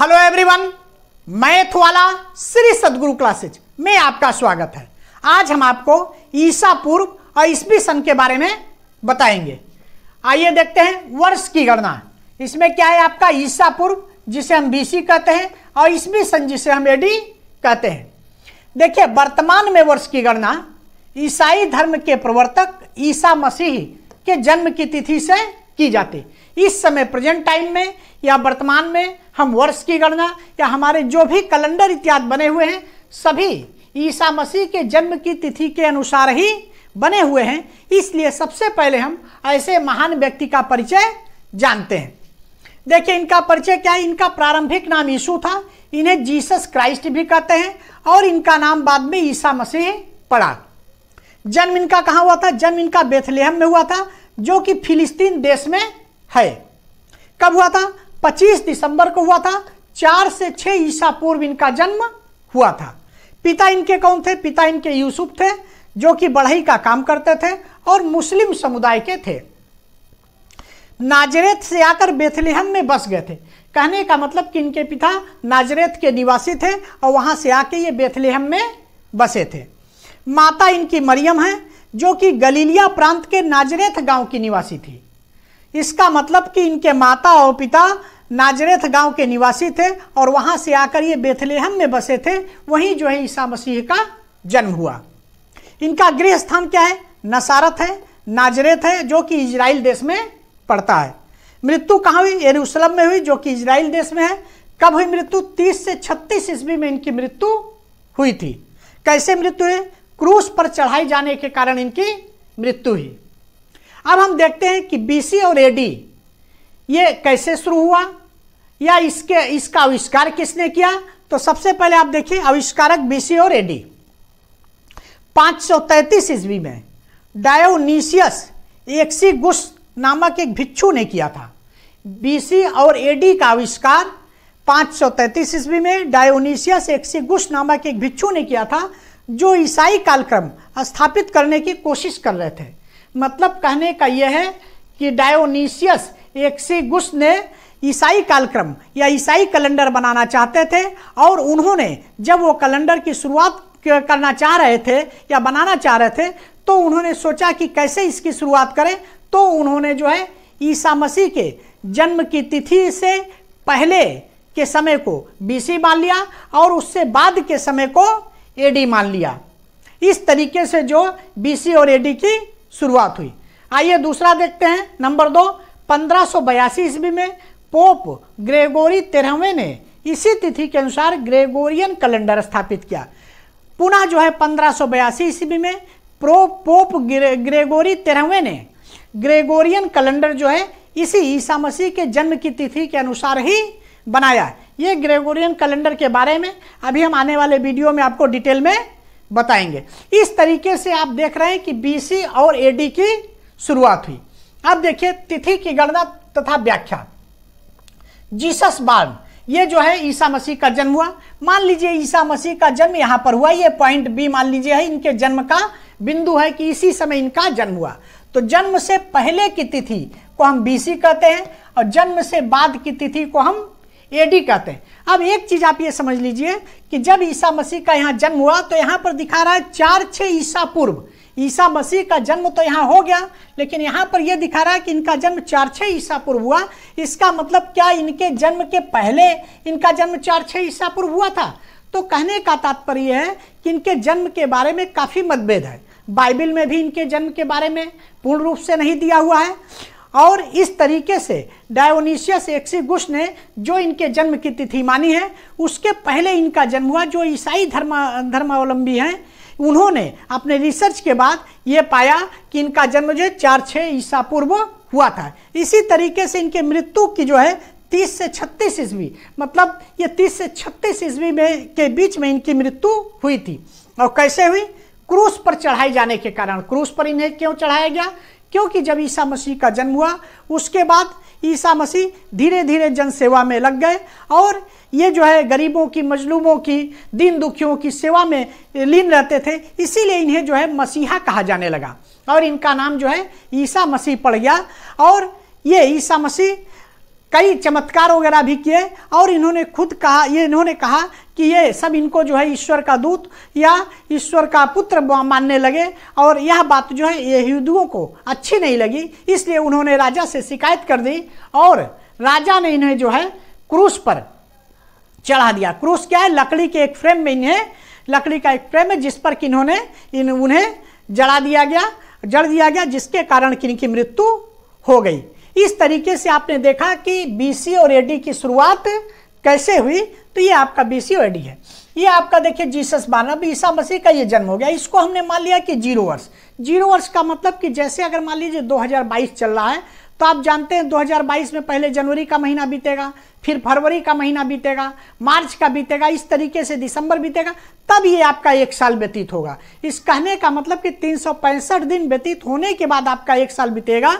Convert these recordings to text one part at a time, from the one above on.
Hello everyone, math वाला श्री सद्गुरु classes में आपका स्वागत है। आज हम आपको ईसा पूर्व और ईसवी सन के बारे में बताएंगे। आइए देखते हैं वर्ष की गणना। इसमें क्या है आपका ईसा पूर्व जिसे हम बीसी कहते हैं और ईसवी सन जिसे हम एडी कहते हैं। देखिए वर्तमान में वर्ष की गणना ईसाई धर्म के प्रवर्तक ईसा मसीह के जन्म की तिथि से की जाती। इस समय प्रेजेंट टाइम में या वर्तमान में हम वर्ष की गणना या हमारे जो भी कैलेंडर इत्यादि बने हुए हैं सभी ईसा मसीह के जन्म की तिथि के अनुसार ही बने हुए हैं। इसलिए सबसे पहले हम ऐसे महान व्यक्ति का परिचय जानते हैं। देखिए इनका परिचय क्या है। इनका प्रारंभिक नाम यीशु था। इन्हें जीसस क्राइस्ट भी कहते हैं और इनका नाम बाद में ईसा मसीह पड़ा। जन्म इनका कहाँ हुआ था? जन्म इनका बेथलेहम में हुआ था जो कि फिलिस्तीन देश में है। कब हुआ था? 25 दिसंबर को हुआ था। 4 से 6 ईसा पूर्व इनका जन्म हुआ था। पिता इनके कौन थे? पिता इनके यूसुफ थे जो कि बढ़ई का काम करते थे और मुस्लिम समुदाय के थे। नाजरेत से आकर बेथलेहम में बस गए थे। कहने का मतलब कि इनके पिता नाजरेत के निवासी थे और वहां से आके ये बेथलेहम में बसे थे। माता इनकी मरियम है जो कि गलीलिया प्रांत के नाजरेत गांव की निवासी थी। इसका मतलब कि इनके माता और पिता नाजरेत गांव के निवासी थे और वहां से आकर ये बेथलेहम में बसे थे। वहीं जो है ईसा मसीह का जन्म हुआ। इनका गृह स्थान क्या है? नसारत है, नाजरेत है जो कि इजराइल देश में पड़ता है। मृत्यु कहाँ हुई? यरूशलेम में हुई जो कि इजराइल देश में है। कब हुई मृत्यु? 30 से 36 ईस्वी में इनकी मृत्यु हुई थी। कैसे मृत्यु हुई? क्रूस पर चढ़ाई जाने के कारण इनकी मृत्यु हुई। अब हम देखते हैं कि बीसी और एडी ये कैसे शुरू हुआ या इसका आविष्कार किसने किया। तो सबसे पहले आप देखिए आविष्कारक बीसी और एडी। 533 ईस्वी में डायोनीसियस एक्सीगुस नामक एक भिक्षु ने किया था। बीसी और एडी का आविष्कार 533 ईस्वी में डायोनीसियस एक्सीगुस नामक एक भिक्षु ने किया था जो ईसाई कालक्रम स्थापित करने की कोशिश कर रहे थे। मतलब कहने का यह है कि डायोनीसियस एक्सीगुस ने ईसाई कालक्रम या ईसाई कैलेंडर बनाना चाहते थे और उन्होंने जब वो कैलेंडर की शुरुआत करना चाह रहे थे या बनाना चाह रहे थे तो उन्होंने सोचा कि कैसे इसकी शुरुआत करें। तो उन्होंने जो है ईसा मसीह के जन्म की तिथि से पहले के समय को बीसी मान लिया और उससे बाद के समय को एडी मान लिया। इस तरीके से जो बीसी और एडी की शुरुआत हुई। आइए दूसरा देखते हैं। नंबर 2, 1582 ईस्वी में पोप ग्रेगोरी 13वें ने इसी तिथि के अनुसार ग्रेगोरियन कैलेंडर स्थापित किया। पुनः जो है 1582 ईस्वी में पोप ग्रेगोरी 13वें ने ग्रेगोरियन कैलेंडर जो है इसी ईसा मसीह के जन्म की तिथि के अनुसार ही बनाया। ये ग्रेगोरियन कैलेंडर के बारे में अभी हम आने वाले वीडियो में आपको डिटेल में बताएंगे। इस तरीके से आप देख रहे हैं कि बीसी और एडी की शुरुआत हुई। अब देखिए तिथि की गणना तथा व्याख्या। जीसस बॉर्न, ये जो है ईसा मसीह का जन्म हुआ। मान लीजिए ईसा मसीह का जन्म यहाँ पर हुआ। ये पॉइंट बी मान लीजिए है इनके जन्म का बिंदु है कि इसी समय इनका जन्म हुआ। तो जन्म से पहले की तिथि को हम बीसी कहते हैं और जन्म से बाद की तिथि को हम एडी कहते हैं। अब एक चीज आप ये समझ लीजिए कि जब ईसा मसीह का यहाँ जन्म हुआ तो यहाँ पर दिखा रहा है 4-6 ईसा पूर्व। ईसा मसीह का जन्म तो यहाँ हो गया लेकिन यहाँ पर यह दिखा रहा है कि इनका जन्म 4-6 ईसा पूर्व हुआ। इसका मतलब क्या इनके जन्म के पहले इनका जन्म 4-6 ईसा पूर्व हुआ था? तो कहने का तात्पर्य है कि इनके जन्म के बारे में काफी मतभेद है। बाइबल में भी इनके जन्म के बारे में पूर्ण रूप से नहीं दिया हुआ है और इस तरीके से डायोनीसियस एक्सीगुस ने जो इनके जन्म की तिथि मानी है उसके पहले इनका जन्म हुआ। जो ईसाई धर्मावलंबी हैं उन्होंने अपने रिसर्च के बाद ये पाया कि इनका जन्म जो है 4-6 ईसा पूर्व हुआ था। इसी तरीके से इनके मृत्यु की जो है 30 से 36 ईस्वी, मतलब ये 30 से 36 ईस्वी में के बीच में इनकी मृत्यु हुई थी। और कैसे हुई? क्रूस पर चढ़ाई जाने के कारण। क्रूस पर इन्हें क्यों चढ़ाया गया? क्योंकि जब ईसा मसीह का जन्म हुआ उसके बाद ईसा मसीह धीरे धीरे जनसेवा में लग गए और ये जो है गरीबों की, मजलूमों की, दीन दुखियों की सेवा में लीन रहते थे। इसीलिए इन्हें जो है मसीहा कहा जाने लगा और इनका नाम जो है ईसा मसीह पड़ गया। और ये ईसा मसीह कई चमत्कार वगैरह भी किए और इन्होंने खुद कहा, इन्होंने कहा कि ये सब इनको जो है ईश्वर का दूत या ईश्वर का पुत्र मानने लगे और यह बात जो है यहूदियों को अच्छी नहीं लगी, इसलिए उन्होंने राजा से शिकायत कर दी और राजा ने इन्हें जो है क्रूस पर चढ़ा दिया। क्रूस क्या है? लकड़ी के एक फ्रेम में, इन्हें लकड़ी का एक फ्रेम है जिस पर कि उन्हें जड़ दिया गया, जिसके कारण कि इनकी मृत्यु हो गई। इस तरीके से आपने देखा कि बीसी और एडी की शुरुआत कैसे हुई। तो ये आपका बीसी और एडी है। ये आपका देखिए जीसस बारह ईसा मसीह का ये जन्म हो गया। इसको हमने मान लिया कि 0 वर्ष। 0 वर्ष का मतलब कि जैसे अगर मान लीजिए 2022 चल रहा है तो आप जानते हैं 2022 में पहले जनवरी का महीना बीतेगा, फिर फरवरी का महीना बीतेगा, मार्च का बीतेगा, इस तरीके से दिसंबर बीतेगा, तब ये आपका 1 साल व्यतीत होगा। इस कहने का मतलब कि 365 दिन व्यतीत होने के बाद आपका 1 साल बीतेगा।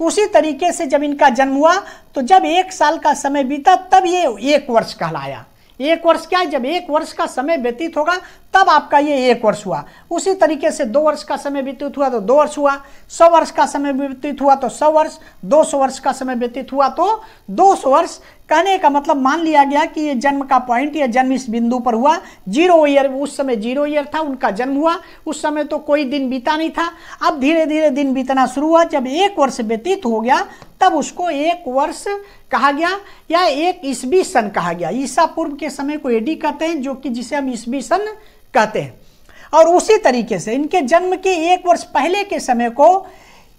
उसी तरीके से जब इनका जन्म हुआ तो जब 1 साल का समय बीता तब ये 1 वर्ष कहलाया। 1 वर्ष क्या है? जब 1 वर्ष का समय व्यतीत होगा तब आपका ये 1 वर्ष हुआ। उसी तरीके से 2 वर्ष का समय व्यतीत हुआ तो 2 वर्ष हुआ, 100 वर्ष का समय व्यतीत हुआ तो 100 वर्ष, 200 वर्ष का समय व्यतीत हुआ तो 200 वर्ष। कहने का मतलब मान लिया गया कि ये जन्म का पॉइंट या जन्म इस बिंदु पर हुआ। 0 ईयर, उस समय 0 ईयर था, उनका जन्म हुआ, उस समय तो कोई दिन बीता नहीं था। अब धीरे धीरे दिन बीतना शुरू हुआ। जब 1 वर्ष व्यतीत हो गया तब उसको 1 वर्ष कहा गया या 1 ईस्वी सन कहा गया। ईसा पूर्व के समय को एडी कहते हैं, जो कि जिसे हम ईस्वी सन कहते हैं। और उसी तरीके से इनके जन्म के 1 वर्ष पहले के समय को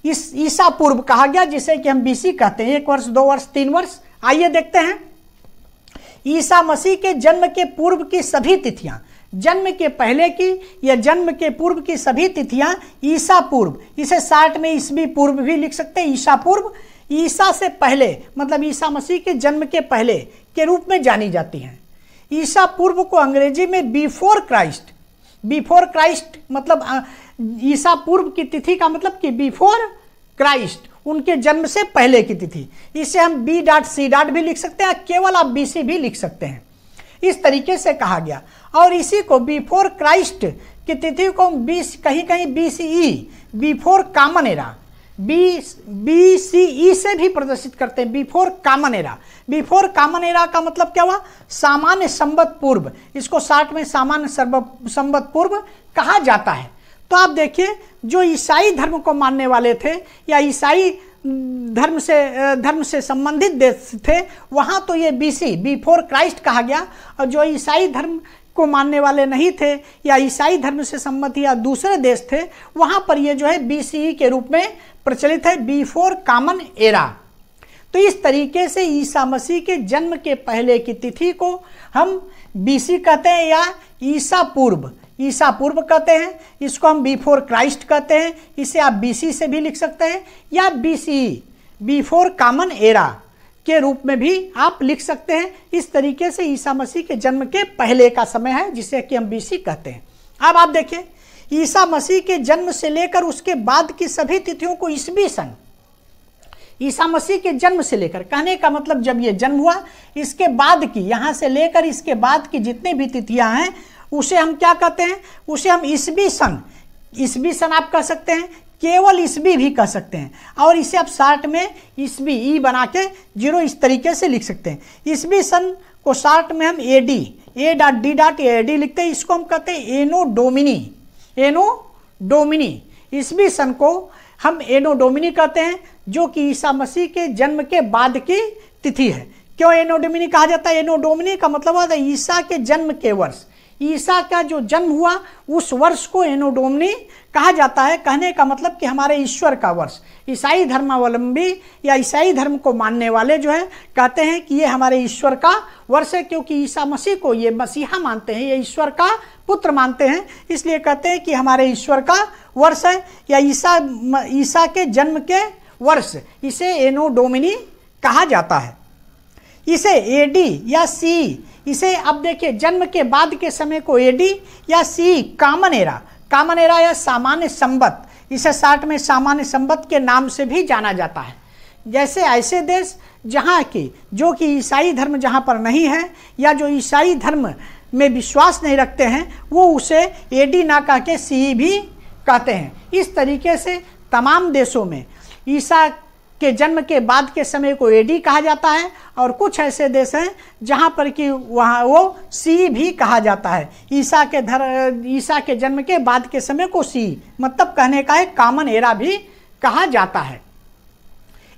इस ईसा पूर्व कहा गया, जिसे कि हम बीसी कहते हैं। 1 वर्ष, 2 वर्ष, 3 वर्ष। आइए देखते हैं ईसा मसीह के जन्म के पूर्व की सभी तिथियां, जन्म के पहले की या जन्म के पूर्व की सभी तिथियां ईसा पूर्व, इसे 60 में ईस्वी पूर्व भी लिख सकते हैं। ईसा पूर्व ईसा से पहले मतलब ईसा मसीह के जन्म के पहले के रूप में जानी जाती हैं। ईसा पूर्व को अंग्रेजी में बिफोर क्राइस्ट, बिफोर क्राइस्ट मतलब ईसा पूर्व की तिथि का मतलब कि बिफोर क्राइस्ट, उनके जन्म से पहले की तिथि। इसे हम B.C. भी लिख सकते हैं, केवल आप BC भी लिख सकते हैं। इस तरीके से कहा गया। और इसी को बिफोर क्राइस्ट की तिथि को कहीं कहीं BCE, before common era, BCE से भी प्रदर्शित करते हैं। Before common era, before common era का मतलब क्या हुआ? सामान्य संवत पूर्व। इसको 60 में सामान्य संवत पूर्व कहा जाता है। तो आप देखिए, जो ईसाई धर्म को मानने वाले थे या ईसाई धर्म से संबंधित देश थे, वहाँ तो ये BC, बिफोर क्राइस्ट कहा गया। और जो ईसाई धर्म को मानने वाले नहीं थे या ईसाई धर्म से संबंधित या दूसरे देश थे, वहाँ पर ये जो है BCE के रूप में प्रचलित है, बिफोर कॉमन एरा। तो इस तरीके से ईसा मसीह के जन्म के पहले की तिथि को हम BC कहते हैं या ईसा पूर्व कहते हैं। इसको हम बिफोर क्राइस्ट कहते हैं। इसे आप BC से भी लिख सकते हैं या BCE, बिफोर कॉमन एरा के रूप में भी आप लिख सकते हैं। इस तरीके से ईसा मसीह के जन्म के पहले का समय है, जिसे कि हम BC कहते हैं। अब आप देखिए, ईसा मसीह के जन्म से लेकर उसके बाद की सभी तिथियों को ईस्वी सन, ईसा मसीह के जन्म से लेकर, कहने का मतलब जब ये जन्म हुआ इसके बाद की, यहाँ से लेकर इसके बाद की जितने भी तिथियां हैं उसे हम क्या कहते हैं? उसे हम ईस्वी सन आप कह सकते हैं, केवल ईस्वी भी कह सकते हैं। और इसे आप 60 में ईस्वी ई बना के 0 इस तरीके से लिख सकते हैं। ईस्वी सन को 60 में हम AD लिखते हैं। इसको हम कहते हैं एनो डोमिनी। ईस्वी सन को हम एनो डोमिनी कहते हैं, जो कि ईसा मसीह के जन्म के बाद की तिथि है। क्यों एनो डोमिनी कहा जाता है? एनो डोमिनी का मतलब होता है ईसा के जन्म के वर्ष, ईसा का जो जन्म हुआ उस वर्ष को एनो डोमिनी कहा जाता है। कहने का मतलब कि हमारे ईश्वर का वर्ष। ईसाई धर्मावलंबी या ईसाई धर्म को मानने वाले जो है कहते हैं कि ये हमारे ईश्वर का वर्ष है, क्योंकि ईसा मसीह को ये मसीहा मानते हैं, ये ईश्वर का पुत्र मानते हैं, इसलिए कहते हैं कि हमारे ईश्वर का वर्ष है या ईसा के जन्म के वर्ष, इसे एनो डोमिनी कहा जाता है। इसे AD या CE, इसे अब देखिए जन्म के बाद के समय को AD या CE, कॉमन एरा या सामान्य संवत, इसे 60 में सामान्य संवत के नाम से भी जाना जाता है। जैसे ऐसे देश जहाँ की जो कि ईसाई धर्म जहाँ पर नहीं है या जो ईसाई धर्म में विश्वास नहीं रखते हैं, वो उसे AD ना कह के CE भी कहते हैं। इस तरीके से तमाम देशों में ईसा के जन्म के बाद के समय को एडी कहा जाता है, और कुछ ऐसे देश हैं जहाँ पर कि वहाँ वो सी भी कहा जाता है। ईसा के जन्म के बाद के समय को सी मतलब कहने का एक कॉमन एरा भी कहा जाता है।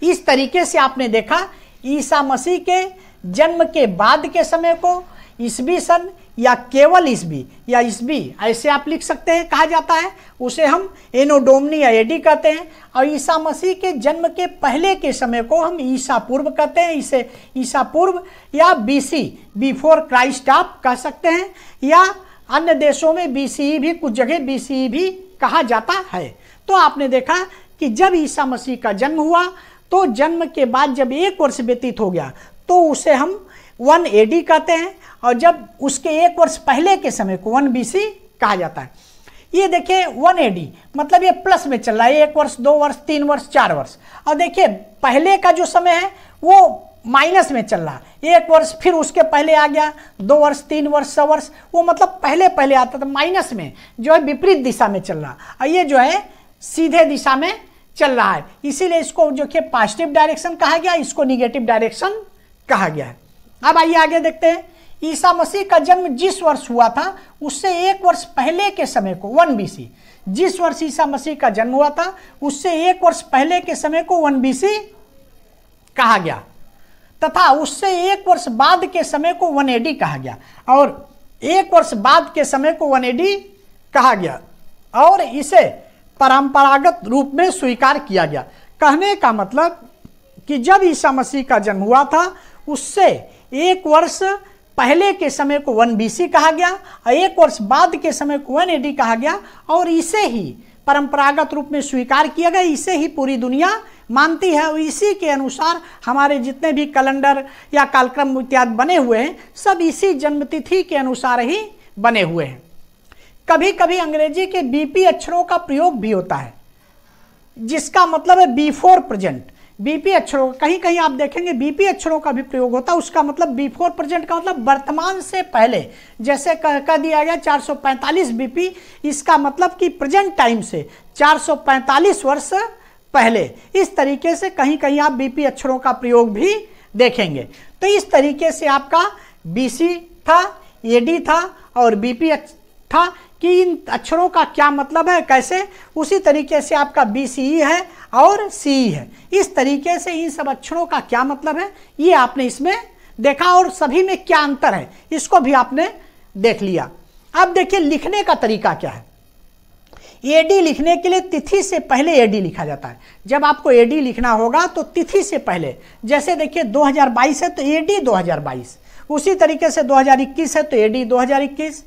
इस तरीके से आपने देखा ईसा मसीह के जन्म के बाद के समय को ईसवी सन या केवल ईसवी या ईसवी ऐसे आप लिख सकते हैं कहा जाता है, उसे हम एनो डोमनी या एडी कहते हैं। और ईसा मसीह के जन्म के पहले के समय को हम ईसा पूर्व कहते हैं, इसे ईसा पूर्व या बीसी बिफोर क्राइस्ट आप कह सकते हैं, या अन्य देशों में बीसीई भी, कुछ जगह बीसीई भी कहा जाता है। तो आपने देखा कि जब ईसा मसीह का जन्म हुआ तो जन्म के बाद जब 1 वर्ष व्यतीत हो गया तो उसे हम 1 एडी कहते हैं, और जब उसके 1 वर्ष पहले के समय को 1 बीसी कहा जाता है। ये देखिए 1 एडी मतलब ये प्लस में चल रहा है, 1 वर्ष 2 वर्ष 3 वर्ष 4 वर्ष, और देखिए पहले का जो समय है वो माइनस में चल रहा है, 1 वर्ष फिर उसके पहले आ गया, 2 वर्ष 3 वर्ष 100 वर्ष, वो मतलब पहले आता था माइनस में, जो है विपरीत दिशा में चल रहा, और ये जो है सीधे दिशा में चल रहा है। इसीलिए इसको जो कि पॉजिटिव डायरेक्शन कहा गया, इसको निगेटिव डायरेक्शन कहा गया है। अब आइए आगे देखते हैं। ईसा मसीह का जन्म जिस वर्ष हुआ था उससे 1 वर्ष पहले के समय को 1 बीसी, जिस वर्ष ईसा मसीह का जन्म हुआ था उससे 1 वर्ष पहले के समय को 1 बीसी कहा गया, तथा उससे 1 वर्ष बाद के समय को 1 एडी कहा गया, और 1 वर्ष बाद के समय को 1 एडी कहा गया, और इसे परंपरागत रूप में स्वीकार किया गया। कहने का मतलब कि जब ईसा मसीह का जन्म हुआ था उससे 1 वर्ष पहले के समय को 1 बीसी कहा गया, और 1 वर्ष बाद के समय को 1 एडी कहा गया, और इसे ही परंपरागत रूप में स्वीकार किया गया, इसे ही पूरी दुनिया मानती है, और इसी के अनुसार हमारे जितने भी कैलेंडर या कालक्रम इत्यादि बने हुए हैं सब इसी जन्मतिथि के अनुसार ही बने हुए हैं। कभी कभी अंग्रेजी के बीपी अक्षरों का प्रयोग भी होता है, जिसका मतलब है बिफोर प्रेजेंट। बीपी अक्षरों, कहीं कहीं आप देखेंगे बीपी अक्षरों का भी प्रयोग होता है, उसका मतलब बिफोर प्रेजेंट का मतलब वर्तमान से पहले, जैसे कह दिया गया 445 बीपी, इसका मतलब कि प्रेजेंट टाइम से 445 वर्ष पहले। इस तरीके से कहीं कहीं आप बीपी अक्षरों का प्रयोग भी देखेंगे। तो इस तरीके से आपका बीसी था, एडी था और बीपी था कि इन अक्षरों का क्या मतलब है, कैसे, उसी तरीके से आपका बीसीई है और सीई है। इस तरीके से इन सब अक्षरों का क्या मतलब है ये आपने इसमें देखा, और सभी में क्या अंतर है इसको भी आपने देख लिया। अब देखिए लिखने का तरीका क्या है। एडी लिखने के लिए तिथि से पहले एडी लिखा जाता है। जब आपको एडी लिखना होगा तो तिथि से पहले, जैसे देखिए 2022 है तो एडी 2022, उसी तरीके से 2021 है तो एडी 2021,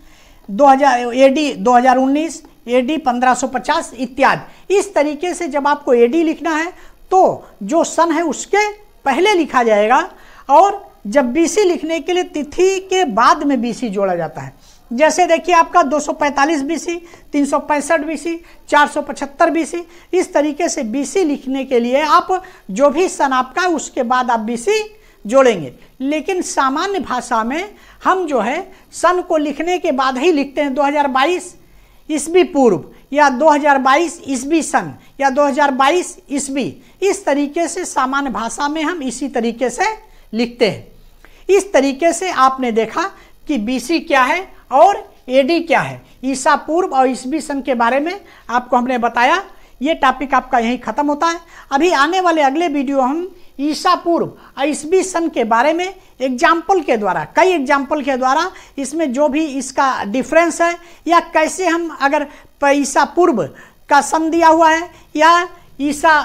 एडी 2019, एडी 1550 इत्यादि। इस तरीके से जब आपको एडी लिखना है तो जो सन है उसके पहले लिखा जाएगा, और जब बीसी लिखने के लिए तिथि के बाद में बीसी जोड़ा जाता है। जैसे देखिए आपका 245 बीसी, 365 बीसी, 475 बीसी, इस तरीके से बीसी लिखने के लिए आप जो भी सन आपका उसके बाद आप बीसी जोड़ेंगे। लेकिन सामान्य भाषा में हम जो है सन को लिखने के बाद ही लिखते हैं 2022 ईस्वी पूर्व या 2022 ईस्वी सन या 2022 ईस्वी। इस तरीके से सामान्य भाषा में हम इसी तरीके से लिखते हैं। इस तरीके से आपने देखा कि बीसी क्या है और एडी क्या है, ईसा पूर्व और ईस्वी सन के बारे में आपको हमने बताया। ये टॉपिक आपका यहीं खत्म होता है। अभी आने वाले अगले वीडियो हम ईसा पूर्व और ईस्वी सन के बारे में एग्जाम्पल के द्वारा, कई एग्जाम्पल के द्वारा इसमें जो भी इसका डिफरेंस है, या कैसे हम अगर ईसा पूर्व का सन दिया हुआ है या ईसा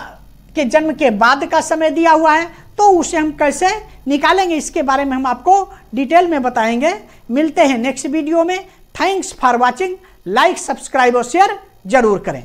के जन्म के बाद का समय दिया हुआ है तो उसे हम कैसे निकालेंगे, इसके बारे में हम आपको डिटेल में बताएंगे। मिलते हैं नेक्स्ट वीडियो में। Thanks for watching. Like, subscribe और शेयर जरूर करें।